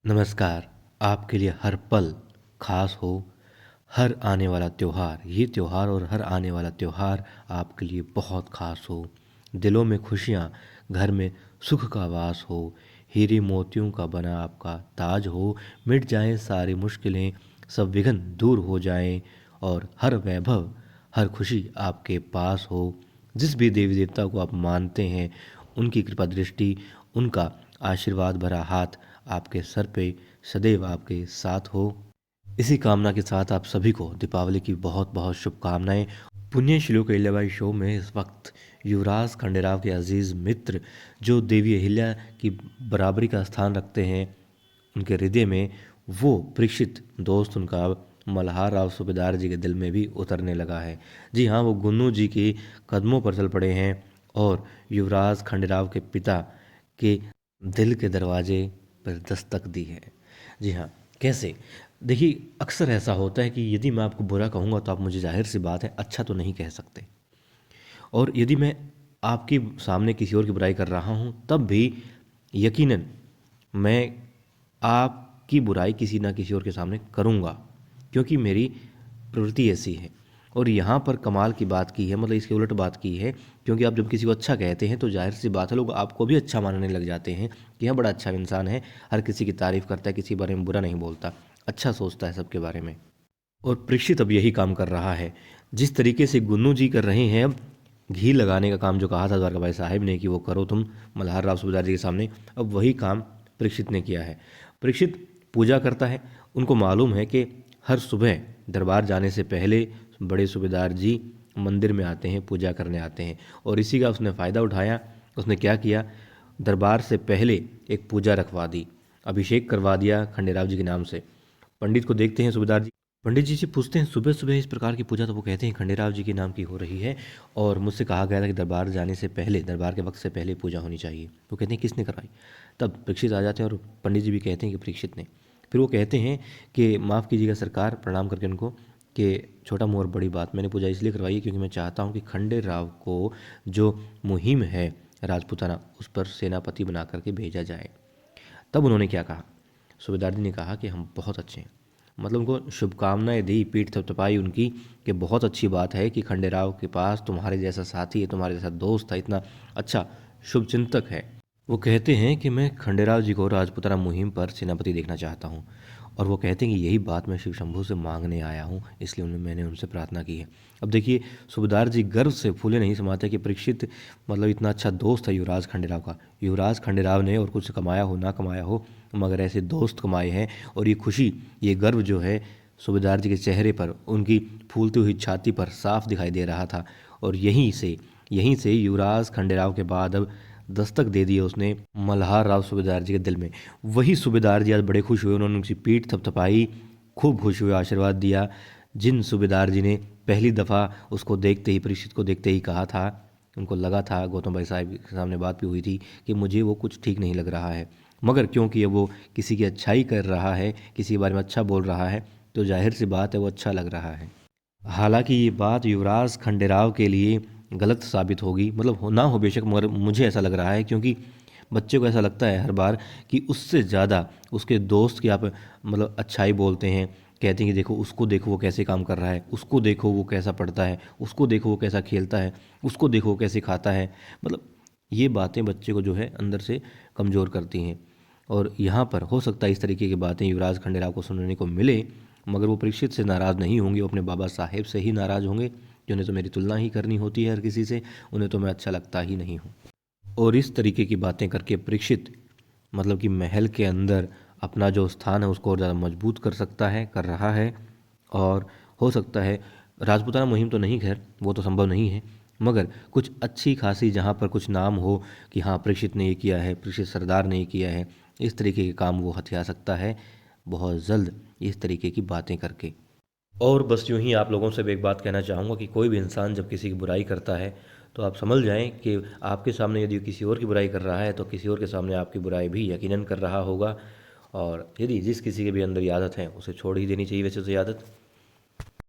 नमस्कार। आपके लिए हर पल खास हो, हर आने वाला त्योहार ये त्योहार और हर आने वाला त्योहार आपके लिए बहुत खास हो। दिलों में खुशियाँ, घर में सुख का वास हो, हीरे मोतियों का बना आपका ताज हो, मिट जाएँ सारी मुश्किलें, सब विघ्न दूर हो जाएँ और हर वैभव, हर खुशी आपके पास हो। जिस भी देवी देवता को आप मानते हैं, उनकी कृपा दृष्टि, उनका आशीर्वाद भरा हाथ आपके सर पे सदैव आपके साथ हो। इसी कामना के साथ आप सभी को दीपावली की बहुत बहुत शुभकामनाएं। पुण्य श्लोक अहिल्याबाई शो में इस वक्त युवराज खंडेराव के अजीज मित्र जो देवी अहिल्या की बराबरी का स्थान रखते हैं उनके हृदय में, वो परीक्षित दोस्त उनका मल्हार राव सूबेदार जी के दिल में भी उतरने लगा है। जी हाँ, वो गुन्नू जी के कदमों पर चल पड़े हैं और युवराज खंडेराव के पिता के दिल के दरवाजे पर दस्तक दी है। जी हाँ, कैसे? देखिए, अक्सर ऐसा होता है कि यदि मैं आपको बुरा कहूँगा तो आप मुझे ज़ाहिर सी बात है अच्छा तो नहीं कह सकते, और यदि मैं आपके सामने किसी और की बुराई कर रहा हूँ तब भी यकीनन मैं आपकी बुराई किसी ना किसी और के सामने करूँगा, क्योंकि मेरी प्रवृत्ति ऐसी है। और यहाँ पर कमाल की बात की है, मतलब इसके उलट बात की है, क्योंकि आप जब किसी को अच्छा कहते हैं तो जाहिर सी बात है लोग आपको भी अच्छा मानने लग जाते हैं कि यह बड़ा अच्छा इंसान है, हर किसी की तारीफ़ करता है, किसी बारे में बुरा नहीं बोलता, अच्छा सोचता है सबके बारे में। और प्रेक्षित अब यही काम कर रहा है। जिस तरीके से गुन्नू जी कर रहे हैं, अब घी लगाने का काम जो कहा था द्वारका भाई साहब ने कि वो करो तुम मल्हार राव सूबेदार जी के सामने, अब वही काम परीक्षित ने किया है। परीक्षित पूजा करता है। उनको मालूम है कि हर सुबह दरबार जाने से पहले बड़े सूबेदार जी मंदिर में आते हैं, पूजा करने आते हैं, और इसी का उसने फ़ायदा उठाया। उसने क्या किया, दरबार से पहले एक पूजा रखवा दी, अभिषेक करवा दिया खंडेराव जी के नाम से। पंडित को देखते हैं सूबेदार जी, पंडित जी से पूछते हैं सुबह सुबह इस प्रकार की पूजा, तो वो कहते हैं खंडेराव जी के नाम की हो रही है और मुझसे कहा गया था कि दरबार जाने से पहले, दरबार के वक्त से पहले पूजा होनी चाहिए। वो कहते हैं किसने करवाई? तब परीक्षित आ जाते हैं और पंडित जी भी कहते हैं कि परीक्षित ने। फिर वो कहते हैं कि माफ़ कीजिएगा सरकार, प्रणाम करके उनको, कि छोटा मुँह और बड़ी बात, मैंने पूजा इसलिए करवाई है क्योंकि मैं चाहता हूँ कि खंडेराव को जो मुहिम है राजपूताना उस पर सेनापति बना करके भेजा जाए। तब उन्होंने क्या कहा, सूबेदार जी ने कहा कि हम बहुत अच्छे हैं, मतलब उनको शुभकामनाएं दी, पीठ थपथपाई उनकी कि बहुत अच्छी बात है कि खंडेराव के पास तुम्हारे जैसा साथी है, तुम्हारे जैसा दोस्त है, इतना अच्छा शुभचिंतक है। वो कहते हैं कि मैं खंडेराव जी को राजपूताना मुहिम पर सेनापति देखना चाहता हूँ, और वो कहते हैं कि यही बात मैं शिव शंभू से मांगने आया हूँ, इसलिए मैंने उनसे प्रार्थना की है। अब देखिए, सूबेदार जी गर्व से फूले नहीं समाते कि परीक्षित मतलब इतना अच्छा दोस्त है युवराज खंडेराव का। युवराज खंडेराव ने और कुछ कमाया हो ना कमाया हो, मगर ऐसे दोस्त कमाए हैं, और ये खुशी, ये गर्व जो है सूबेदार जी के चेहरे पर, उनकी फूलती हुई छाती पर साफ दिखाई दे रहा था। और यहीं से युवराज खंडेराव के बाद अब दस्तक दे दी उसने मल्हार राव सूबेदार जी के दिल में। वही सूबेदार जी आज बड़े खुश हुए, उन्होंने उनकी पीठ थपथपाई, खूब खुश हुए, आशीर्वाद दिया। जिन सूबेदार जी ने पहली दफ़ा उसको देखते ही, परीक्षित को देखते ही कहा था, उनको लगा था, गौतम भाई साहब के सामने बात भी हुई थी कि मुझे वो कुछ ठीक नहीं लग रहा है, मगर क्योंकि वो किसी की अच्छाई कर रहा है, किसी के बारे में अच्छा बोल रहा है, तो जाहिर सी बात है वो अच्छा लग रहा है। हालांकि ये बात युवराज खंडेराव के लिए गलत साबित होगी, मतलब हो ना हो बेशक, मगर मुझे ऐसा लग रहा है, क्योंकि बच्चे को ऐसा लगता है हर बार कि उससे ज़्यादा उसके दोस्त की आप मतलब अच्छाई बोलते हैं, कहते हैं कि देखो वो कैसे काम कर रहा है, उसको देखो वो कैसा पढ़ता है, उसको देखो वो कैसा खेलता है, उसको देखो वो कैसे खाता है। मतलब ये बातें बच्चे को जो है अंदर से कमज़ोर करती हैं। और यहाँ पर हो सकता है इस तरीके की बातें युवराज खंडेराव को सुनने को मिले, मगर वो परीक्षित से नाराज़ नहीं होंगे, वो अपने बाबा साहेब से ही नाराज़ होंगे, जिन्हें तो मेरी तुलना ही करनी होती है हर किसी से, उन्हें तो मैं अच्छा लगता ही नहीं हूँ। और इस तरीके की बातें करके परीक्षित मतलब कि महल के अंदर अपना जो स्थान है उसको और ज़्यादा मजबूत कर सकता है, कर रहा है। और हो सकता है राजपूताना मुहिम तो नहीं, खैर वो तो संभव नहीं है, मगर कुछ अच्छी खासी जहाँ पर कुछ नाम हो कि हाँ परीक्षित ने ये किया है, परीक्षित सरदार ने ये किया है, इस तरीके के काम वो हथिया सकता है बहुत जल्द इस तरीके की बातें करके। और बस यूँ ही आप लोगों से भी एक बात कहना चाहूँगा कि कोई भी इंसान जब किसी की बुराई करता है तो आप समझ जाएं कि आपके सामने यदि किसी और की बुराई कर रहा है तो किसी और के सामने आपकी बुराई भी यकीनन कर रहा होगा। और यदि जिस किसी के भी अंदर ये आदत है उसे छोड़ ही देनी चाहिए वैसे तो ये आदत।